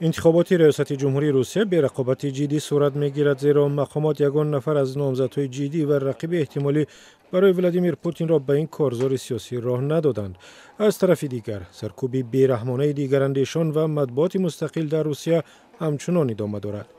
انتخابات ریاست جمهوری روسیه به رقابت جدی صورت میگیرد، زیرا مقامات یگان نفر از نامزدهای جدی و رقیب احتمالی برای ولادیمیر پوتین را به این کارزار سیاسی راه ندادند. از طرف دیگر سرکوب بیرحمانه دیگراندیشان و مطبوعات مستقل در روسیه همچنان ادامه دارد.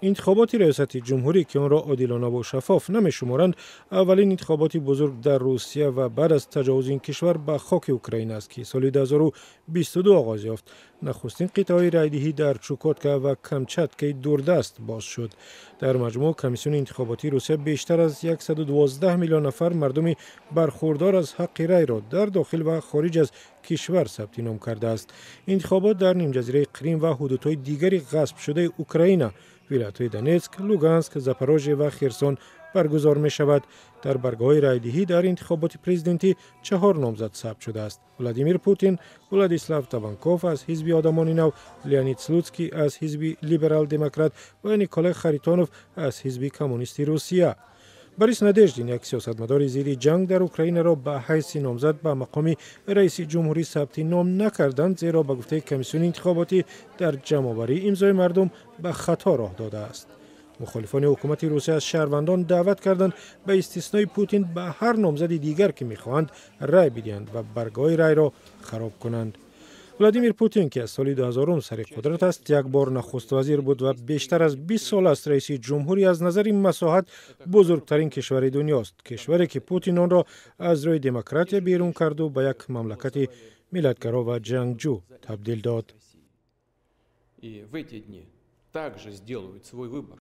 انتخابات ریاست جمهوری که آن را عادلانه و شفاف نمی‌شمارند، اولین انتخابات بزرگ در روسیه و بعد از تجاوز این کشور به خاک اوکراین است که سال 2022 آغاز یافت. نخستین قطعه‌های رایدهی در چوکاتکا و کامچاتکا دوردست باز شد. در مجموع کمیسیون انتخاباتی روسیه بیشتر از 112 میلیون نفر مردم برخوردار از حق رای را در داخل و خارج از کشور ثبت نام کرده است. انتخابات در نیمجزیره کریم و حدودهای دیگری غصب شده اوکراین، ولایت‌های دونتسک، لوگانسک، زاپاروژیه و خرسون برگزار می شود. در برگه‌های رایدهی در انتخابات پرزیدنتی 4 نامزد ثبت شده است: ولادیمیر پوتین، ولادیسلاو تابانکوف از حزب آدمان نو، لیونید سلوتسکی از حزب لیبرال دموکرات و نیکولای خریتانوف از حزب کمونیست روسیه. بوریس نادژدین، یک سیاستمدار زیر جنگ در اوکراین، را به حیث نامزد به مقام رئیس جمهوری ثبت نام نکردند، زیرا به گفته کمیسیون انتخاباتی در جمع‌آوری امضای مردم به خطا راه داده است. مخالفان حکومت روسیه از شهروندان دعوت کردند به استثنای پوتین به هر نامزد دیگر که می‌خواهند رای بدهند و برگه‌های رای را خراب کنند. ولادیمیر پوتین که از سال 2000 سر قدرت است، یک بار نخست وزیر بود و بیشتر از 20 سال است رئیس جمهوری از نظر مساحت بزرگترین کشور دنیاست. کشوری که پوتین آن را از روی دموکراسی بیرون کرد و به یک مملکت ملتگرا و جنگجو تبدیل داد. И в эти дни также сделают свой выбор.